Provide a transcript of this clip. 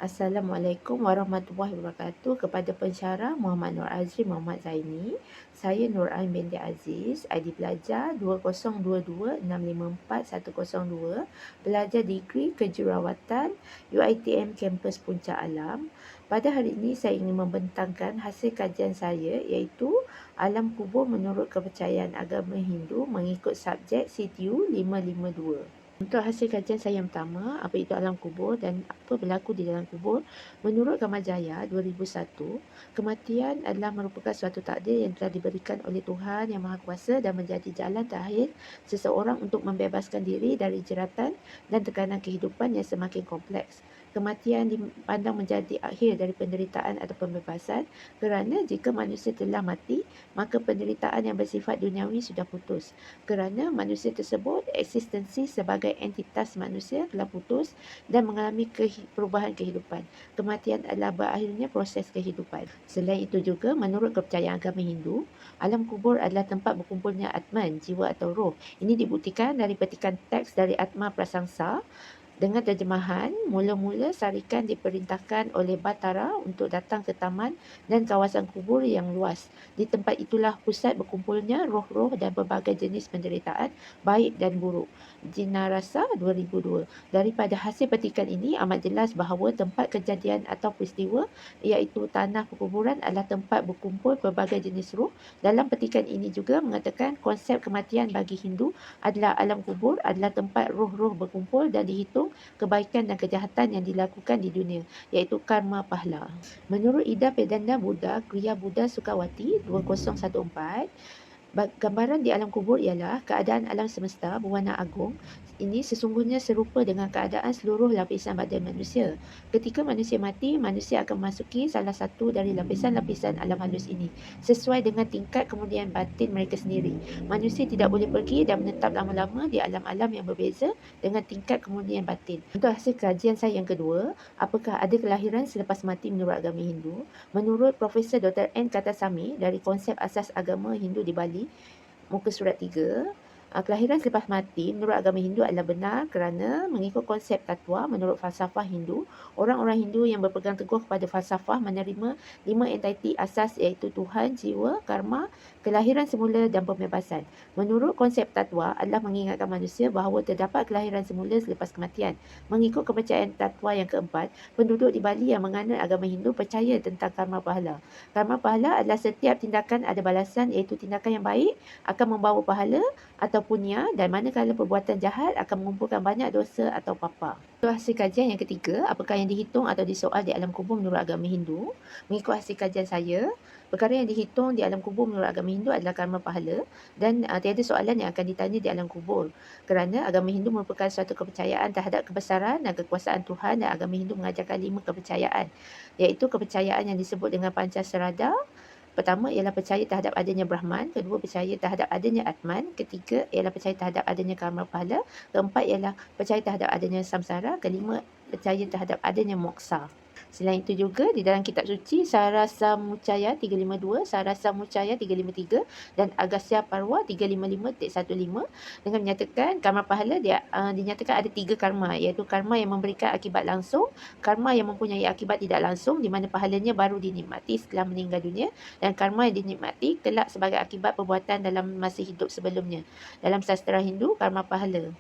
Assalamualaikum warahmatullahi wabarakatuh. Kepada pensyarah Muhammad Nur Azri Muhammad Zaini. Saya Nur Ain binti Aziz, ID pelajar 2022654102, pelajar degree Kejurawatan UiTM Kampus Puncak Alam. Pada hari ini saya ingin membentangkan hasil kajian saya iaitu alam kubur menurut kepercayaan agama Hindu mengikut subjek CTU 552. Untuk hasil kajian saya yang pertama, apa itu alam kubur dan apa berlaku di dalam kubur. Menurut Kamajaya 2001, kematian adalah merupakan suatu takdir yang telah diberikan oleh Tuhan Yang Maha Kuasa dan menjadi jalan terakhir seseorang untuk membebaskan diri dari jeratan dan tekanan kehidupan yang semakin kompleks. Kematian dipandang menjadi akhir dari penderitaan atau pembebasan kerana jika manusia telah mati, maka penderitaan yang bersifat duniawi sudah putus. Kerana manusia tersebut eksistensi sebagai entitas manusia telah putus dan mengalami perubahan kehidupan. Kematian adalah berakhirnya proses kehidupan. Selain itu juga, menurut kepercayaan agama Hindu, alam kubur adalah tempat berkumpulnya Atman, jiwa atau roh. Ini dibuktikan dari petikan teks dari Atma Prasangsa. Dengan terjemahan, mula-mula Sarikan diperintahkan oleh Batara untuk datang ke taman dan kawasan kubur yang luas. Di tempat itulah pusat berkumpulnya roh-roh dan berbagai jenis penderitaan, baik dan buruk. Jinarasa 2002. Daripada hasil petikan ini amat jelas bahawa tempat kejadian atau peristiwa iaitu tanah perkuburan adalah tempat berkumpul berbagai jenis roh. Dalam petikan ini juga mengatakan konsep kematian bagi Hindu adalah alam kubur adalah tempat roh-roh berkumpul dan dihitung kebaikan dan kejahatan yang dilakukan di dunia, iaitu karma pahala. Menurut Ida Vedanta Buddha, Kriya Buddha Sukawati 2014, gambaran di alam kubur ialah keadaan alam semesta berwarna agung. Ini sesungguhnya serupa dengan keadaan seluruh lapisan badan manusia. Ketika manusia mati, manusia akan memasuki salah satu dari lapisan-lapisan alam halus ini sesuai dengan tingkat kemudian batin mereka sendiri. Manusia tidak boleh pergi dan menetap lama-lama di alam-alam yang berbeza dengan tingkat kemudian batin. Untuk hasil kajian saya yang kedua, apakah ada kelahiran selepas mati menurut agama Hindu? Menurut Profesor Dr. N. Katasamy dari Konsep Asas Agama Hindu di Bali, muka surat 3, kelahiran selepas mati menurut agama Hindu adalah benar kerana mengikut konsep tatwa menurut falsafah Hindu, orang-orang Hindu yang berpegang teguh kepada falsafah menerima 5 entiti asas iaitu Tuhan, jiwa, karma, kelahiran semula dan pembebasan. Menurut konsep tatwa adalah mengingatkan manusia bahawa terdapat kelahiran semula selepas kematian. Mengikut kepercayaan tatwa yang keempat, penduduk di Bali yang menganut agama Hindu percaya tentang karma pahala. Karma pahala adalah setiap tindakan ada balasan iaitu tindakan yang baik akan membawa pahala atau punya dan manakala perbuatan jahat akan mengumpulkan banyak dosa atau papa. Untuk hasil kajian yang ketiga, apakah yang dihitung atau disoal di alam kubur menurut agama Hindu? Mengikut hasil kajian saya, perkara yang dihitung di alam kubur menurut agama Hindu adalah karma pahala dan tiada soalan yang akan ditanya di alam kubur. Kerana agama Hindu merupakan suatu kepercayaan terhadap kebesaran dan kekuasaan Tuhan dan agama Hindu mengajarkan 5 kepercayaan, iaitu kepercayaan yang disebut dengan Pancasarada. Pertama ialah percaya terhadap adanya Brahman, kedua percaya terhadap adanya Atman, ketiga ialah percaya terhadap adanya karma pahala, keempat ialah percaya terhadap adanya samsara, kelima percaya terhadap adanya moksa. Selain itu juga di dalam kitab suci Sarasamuccaya 352, Sarasamuccaya 353 dan Agasya Parwa 355.15 dengan menyatakan karma pahala dinyatakan ada 3 karma, iaitu karma yang memberikan akibat langsung, karma yang mempunyai akibat tidak langsung di mana pahalanya baru dinikmati setelah meninggal dunia, dan karma yang dinikmati kelak sebagai akibat perbuatan dalam masa hidup sebelumnya. Dalam sastra Hindu, karma pahala